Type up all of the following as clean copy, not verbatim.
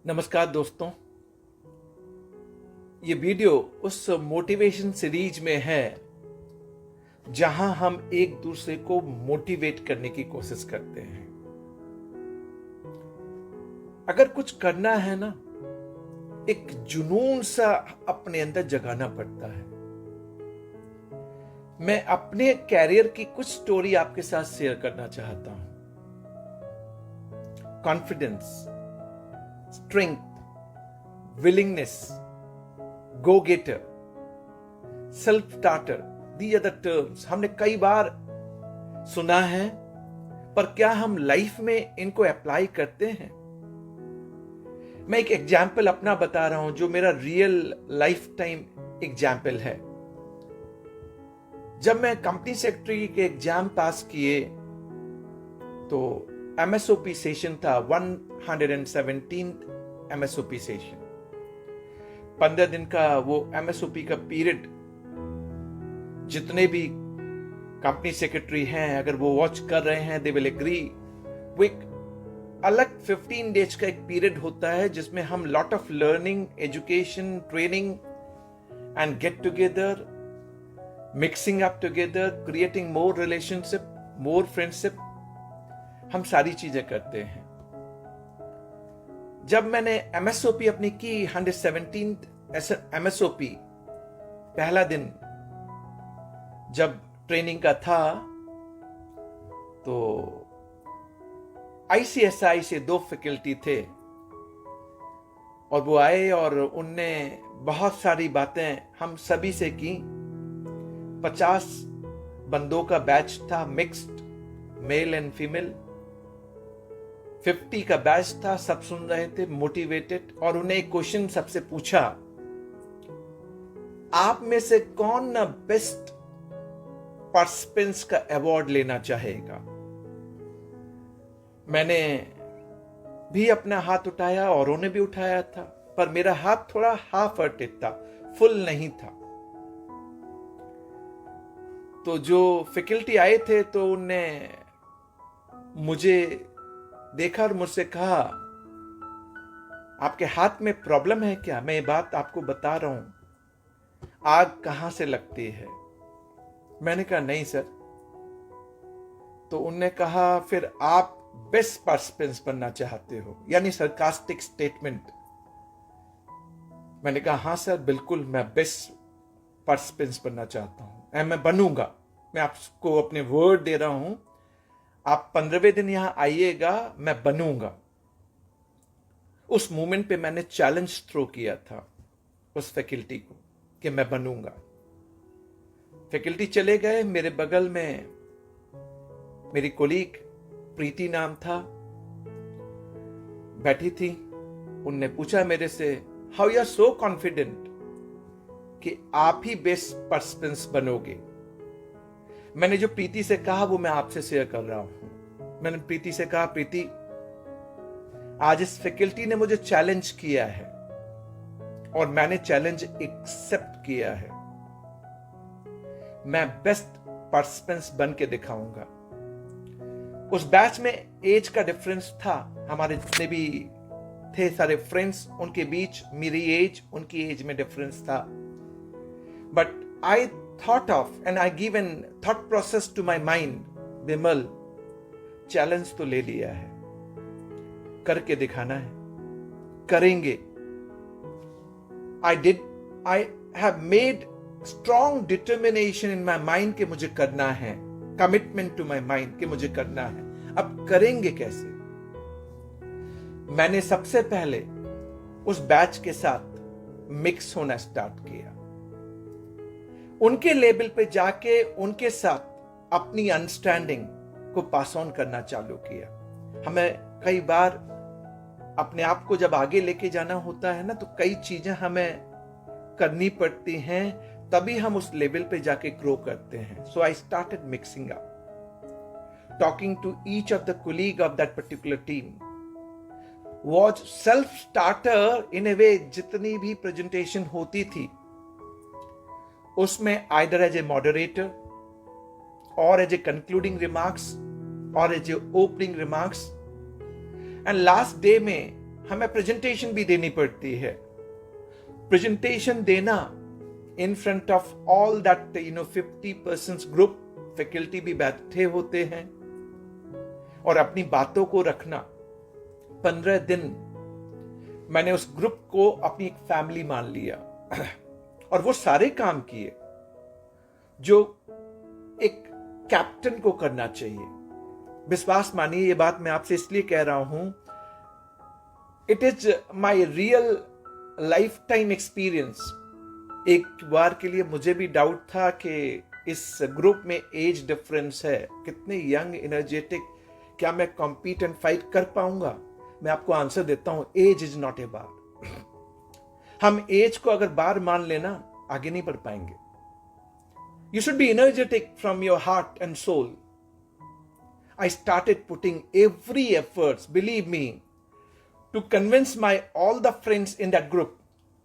नमस्कार दोस्तों। ये वीडियो उस मोटिवेशन सीरीज में है जहां हम एक दूसरे को मोटिवेट करने की कोशिश करते हैं। अगर कुछ करना है ना, एक जुनून सा अपने अंदर जगाना पड़ता है। मैं अपने कैरियर की कुछ स्टोरी आपके साथ शेयर करना चाहता हूं। Confidence, strength, willingness, go-getter, self-starter, these are the terms हमने कई बार सुना है, पर क्या हम लाइफ में इनको अप्लाई करते हैं? मैं एक एग्जाम्पल अपना बता रहा हूं जो मेरा रियल लाइफ टाइम एग्जाम्पल है। जब मैं कंपनी सेक्रेटरी के एग्जाम पास किए तो एमएसओपी सेशन था, 117th एमएसओपी सेशन। 15 दिन का वो एमएसओपी का पीरियड, जितने भी कंपनी सेक्रेटरी हैं अगर वो वॉच कर रहे हैं, दे विल एग्री, वो एक अलग 15 डेज का एक पीरियड होता है जिसमें हम lot of learning, education, training and get together, mixing up together, creating more relationship, more friendship, हम सारी चीजें करते हैं। जब मैंने एमएसओपी अपनी की, 117th एमएसओपी, पहला दिन जब ट्रेनिंग का था, तो आईसीएसआई से 2 फैकल्टी थे और वो आए और उनने बहुत सारी बातें हम सभी से की। 50 बंदों का बैच था, मिक्स्ड मेल एंड फीमेल। 50 का बैच था, सब सुन रहे थे मोटिवेटेड। और उन्हें एक क्वेश्चन सबसे पूछा, आप में से कौन ना बेस्ट पार्टिसिपेंट्स का अवार्ड लेना चाहेगा? मैंने भी अपना हाथ उठाया और उन्हें भी उठाया था, पर मेरा हाथ थोड़ा हाफ हर्टेड था, फुल नहीं था। तो जो फैकल्टी आए थे तो उनने मुझे देखा और मुझसे कहा, आपके हाथ में प्रॉब्लम है क्या? मैं ये बात आपको बता रहा हूं, आग कहां से लगती है? मैंने कहा नहीं सर। तो उनने कहा, फिर आप बेस्ट पार्टिसिपेंट्स बनना चाहते हो, यानी सरकास्टिक स्टेटमेंट। मैंने कहा हाँ सर, बिल्कुल मैं बेस्ट पार्टिसिपेंट्स बनना चाहता हूं, मैं बनूंगा। मैं आपको अपने वर्ड दे रहा हूं, आप 15वें दिन यहां आइएगा, मैं बनूंगा। उस मोमेंट पे मैंने चैलेंज थ्रो किया था उस फैकल्टी को कि मैं बनूंगा। फैकल्टी चले गए। मेरे बगल में मेरी कोलीग प्रीति नाम था, बैठी थी। उनने पूछा मेरे से, how you are so confident कि आप ही बेस्ट पार्टिसिपेंट्स बनोगे? मैंने जो प्रीति से कहा वो मैं आपसे शेयर कर रहा हूं। मैंने प्रीति से कहा, प्रीति आज इस फैकल्टी ने मुझे चैलेंज किया है और मैंने चैलेंज एक्सेप्ट किया है। मैं बेस्ट पार्टिसिपेंट्स बन के दिखाऊंगा। उस बैच में एज का डिफरेंस था, हमारे जितने भी थे सारे फ्रेंड्स, उनके बीच मेरी एज उनकी एज में डिफरेंस था। But I thought of and I given thought process to my mind, Vimal challenge तो ले लिया है, करके दिखाना है, करेंगे। I have made strong determination in my mind कि मुझे करना है, commitment to my mind कि मुझे करना है। अब करेंगे कैसे? मैंने सबसे पहले उस बैच के साथ मिक्स होना स्टार्ट किया, उनके लेवल पे जाके उनके साथ अपनी अंडरस्टैंडिंग को पास ऑन करना चालू किया। हमें कई बार अपने आप को जब आगे लेके जाना होता है ना, तो कई चीजें हमें करनी पड़ती हैं, तभी हम उस लेवल पे जाके ग्रो करते हैं। So I started mixing up, talking to each of the colleague of that particular team, was self starter in a way. जितनी भी प्रेजेंटेशन होती थी उसमें आइदर एज ए मॉडरेटर और एज ए कंक्लूडिंग रिमार्क्स और as a opening remarks. And last day में हमें presentation भी देनी पड़ती है। प्रेजेंटेशन देना in front of all that 50 persons group, faculty भी बैठे होते हैं, और अपनी बातों को रखना। 15 दिन मैंने उस ग्रुप को अपनी एक फैमिली मान लिया और वो सारे काम किए जो एक कैप्टन को करना चाहिए। विश्वास मानिए, ये बात मैं आपसे इसलिए कह रहा हूं, it is my real life time experience. एक बार के लिए मुझे भी डाउट था कि इस ग्रुप में एज डिफरेंस है, कितने यंग एनर्जेटिक, क्या मैं कॉम्पीट एंड फाइट कर पाऊंगा? मैं आपको आंसर देता हूं, एज इज नॉट ए बार। हम एज को अगर बार मान लेना, आगे नहीं बढ़ पाएंगे। You should be energetic from your heart and soul. I started putting every efforts, believe me, to convince my all the friends in that group.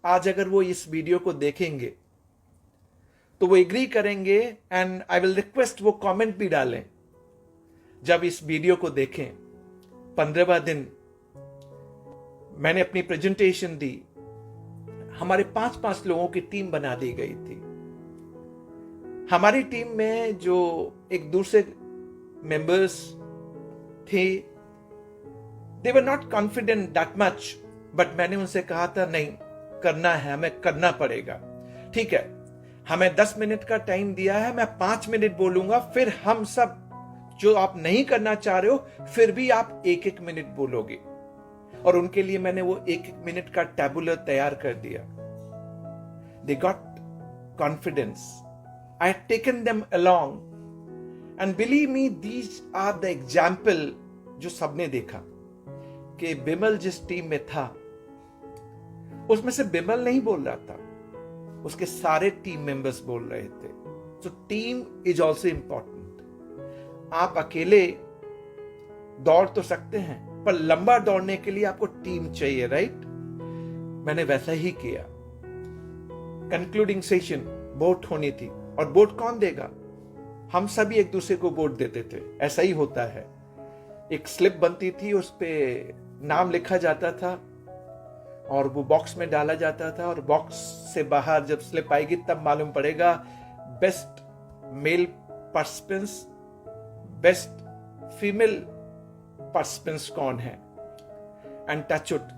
आज अगर वो इस वीडियो को देखेंगे तो वो एग्री करेंगे, एंड आई विल रिक्वेस्ट वो कमेंट भी डालें जब इस वीडियो को देखें। 15वां दिन मैंने अपनी प्रेजेंटेशन दी। हमारे 5-5 लोगों की टीम बना दी गई थी। हमारी टीम में जो एक दूसरे मेंबर्स थे, they were not confident that much, but मैंने उनसे कहा था नहीं, करना है, हमें करना पड़ेगा। ठीक है, हमें 10 मिनट का टाइम दिया है, मैं 5 मिनट बोलूंगा, फिर हम सब जो आप नहीं करना चाह रहे हो फिर भी आप 1-1 मिनट बोलोगे। और उनके लिए मैंने वो 1-1 मिनट का टैबुलर तैयार कर दिया। They got confidence, I had taken them along, and believe me, these are the example जो सबने देखा कि बिमल जिस टीम में था उसमें से बिमल नहीं बोल रहा था, उसके सारे टीम मेंबर्स बोल रहे थे। So team is also important. आप अकेले दौड़ तो सकते हैं, पर लंबा दौड़ने के लिए आपको टीम चाहिए, राइट? मैंने वैसा ही किया। कंक्लूडिंग सेशन वोट होनी थी, और वोट कौन देगा? हम सभी एक दूसरे को वोट देते थे। ऐसा ही होता है। एक स्लिप बनती थी, उस पे नाम लिखा जाता था और वो बॉक्स में डाला जाता था, और बॉक्स से बाहर जब स्लिप आएगी तब मालूम पड़ेगा best male participants, best female participants कौन है। And touch it,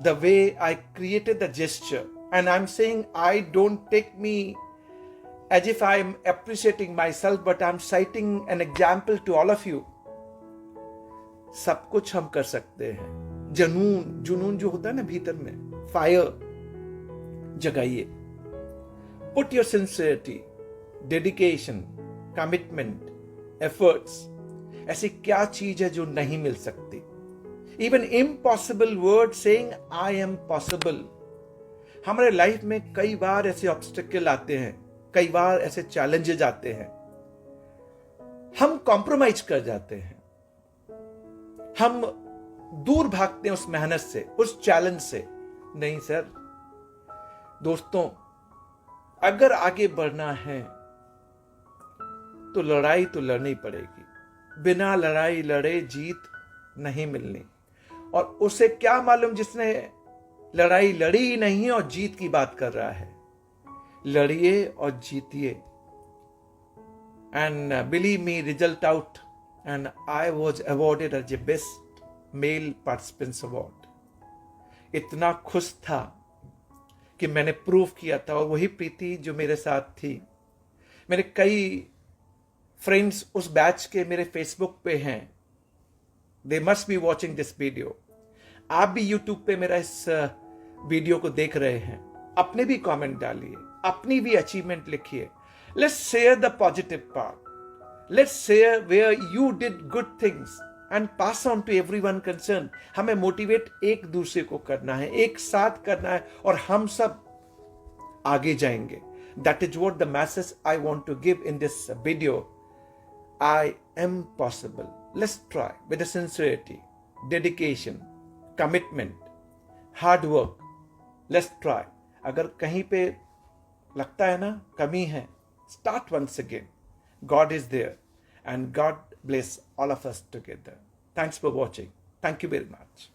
the way I created the gesture, and I am saying, I don't take me as if I am appreciating myself, but I am citing an example to all of you. सब कुछ हम कर सकते हैं। जुनून जो होता है ना भीतर में, फायर जगाइए। Put your sincerity, dedication, commitment, efforts. ऐसी क्या चीज है जो नहीं मिल सकती? Even impossible word saying I am possible. हमारे लाइफ में कई बार ऐसे ऑब्स्टेकल आते हैं, कई बार ऐसे चैलेंजेस आते हैं, हम कॉम्प्रोमाइज कर जाते हैं, हम दूर भागते हैं उस मेहनत से, उस चैलेंज से। नहीं सर, दोस्तों, अगर आगे बढ़ना है तो लड़ाई तो लड़नी पड़ेगी। बिना लड़ाई लड़े जीत नहीं मिलनी। और उसे क्या मालूम जिसने लड़ाई लड़ी ही नहीं और जीत की बात कर रहा है। लड़िए और जीतिए। And believe me, result out, and I was awarded as a best male participants award. इतना खुश था कि मैंने प्रूव किया था। और वही प्रीति जो मेरे साथ थी, मेरे कई फ्रेंड्स उस बैच के मेरे फेसबुक पे हैं। They must be watching this video. आप भी यूट्यूब पे मेरा इस वीडियो को देख रहे हैं, अपने भी कमेंट डालिए, अपनी भी अचीवमेंट लिखिए। Let's share the positive part, let's share where you did good things and pass on to everyone concern. हमें मोटिवेट एक दूसरे को करना है, एक साथ करना है, और हम सब आगे जाएंगे। That is what the message I want to give in this video. I am possible. Let's try with sincerity, dedication, commitment, hard work. Let's try. अगर कहीं पे लगता है ना कमी है, start once again. God is there, and God bless all of us together. Thanks for watching. Thank you very much.